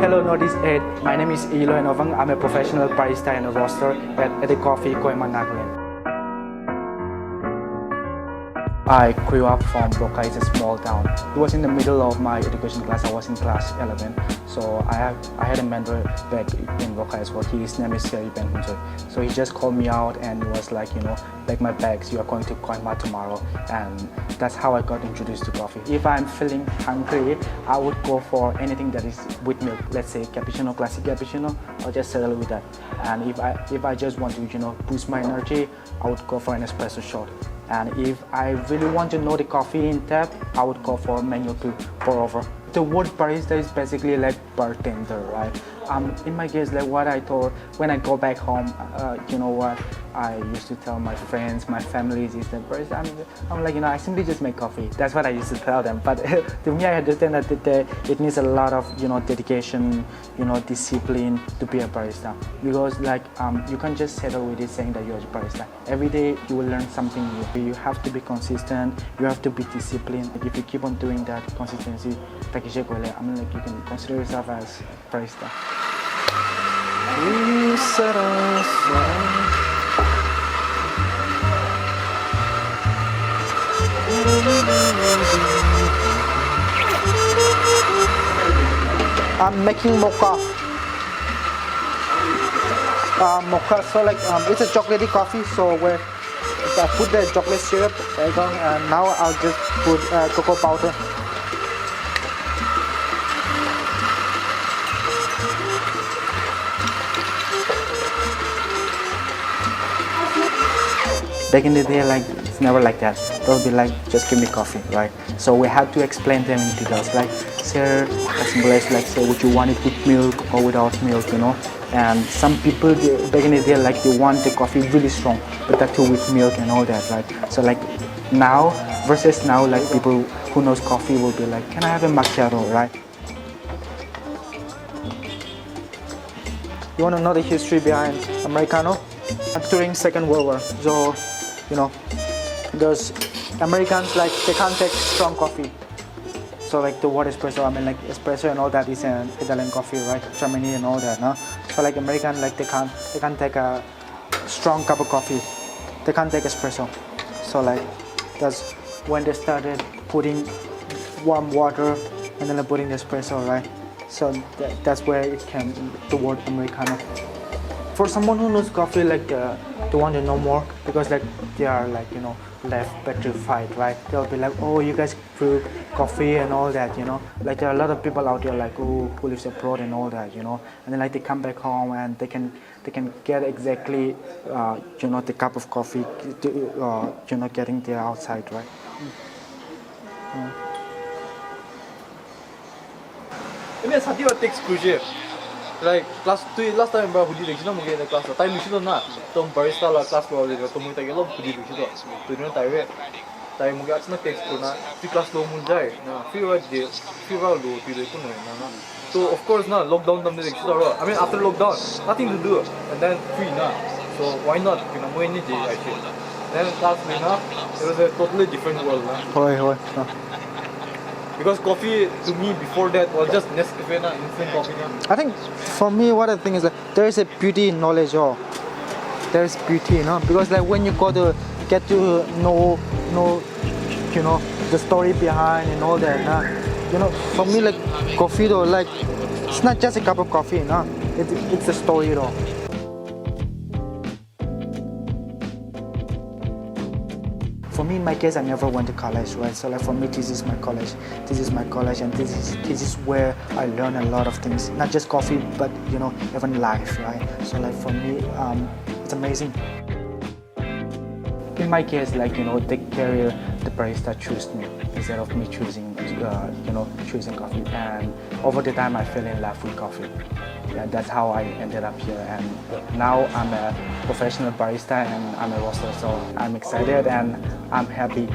Hello, Northeast 8. My name is Eloy Novang. I'm a professional barista and a roaster at the Coffee, Koima, Nagaland. I grew up from Boca. It's a small town. It was in the middle of my education class. I was in class 11. So I had a mentor back in Boca as well. His name is Seri Ben Hunsoy. So he just called me out and he was like, pack my bags. You are going to Koima tomorrow. And that's how I got introduced to coffee. If I'm feeling hungry, I would go for anything that is with milk. Let's say cappuccino, classic cappuccino. I'll just settle with that. And if I just want to boost my energy, I would go for an espresso shot. And if I really want to know the coffee in tap, I would go for manual pour over. The word barista is basically like bartender, right? In my case, like what I told when I go back home, you know what I used to tell my friends, my families is that barista. I'm like, I simply just make coffee. That's what I used to tell them. But to me, I understand that it needs a lot of dedication, discipline to be a barista. Because like you can't just settle with it saying that you're a barista. Every day you will learn something new. You have to be consistent. You have to be disciplined. Like if you keep on doing that, consistency, you can consider yourself as barista. I'm making mocha. Mocha, so like it's a chocolatey coffee. So where I put the chocolate syrup, and now I'll just put cocoa powder. Back in the day, like it's never like that. They'll be like, just give me coffee, right? So we had to explain them in details, like, sir, as simple as like, say, would you want it with milk or without milk, And some people back in the day, like they want the coffee really strong, but that too with milk and all that, right? So like now versus now, like people who knows coffee will be like, can I have a macchiato, right? You want to know the history behind Americano? During Second World War, so because Americans like they can't take strong coffee. So like the word espresso, like espresso and all that is an Italian coffee, right? Germany and all that, no? So like American, like they can't take a strong cup of coffee. They can't take espresso. So like that's when they started putting warm water and then putting the espresso, right? So that's where it came, the word Americano. For someone who knows coffee, like they want to know more because like they are like left petrified, right? They'll be like, oh, you guys brew coffee and all that, Like there are a lot of people out there like who lives abroad and all that, And then like they come back home and they can get exactly the cup of coffee, getting there outside, right? Like class 2 last time ba hudi lekhi na muge na class time mishi na tom barista la class lo le to mu ta gelo hudi lekhi to no tai muge achna text ko na fi class lo mun jai na fi wa lo ti le kun na so of course na lockdown tam de lekhi ro I mean after lockdown nothing to do and then free na so why not mo ni je I feel then class na it was a totally different world na Hoi. Because coffee to me before that was just Nescafe na instant coffee na. I think for me what I think is that there is a beauty in knowledge. There is beauty, because like when you get to know the story behind and all that, for me like coffee though, like it's not just a cup of coffee, it's a story though. For me, in my case, I never went to college, right? So like for me, this is my college, and this is where I learn a lot of things, not just coffee, but even life, right? So like for me, it's amazing. In my case, like the career, the barista chose me instead of me choosing coffee, and over the time I fell in love with coffee. Yeah, that's how I ended up here, and now I'm a professional barista and I'm a roaster, so I'm excited and I'm happy.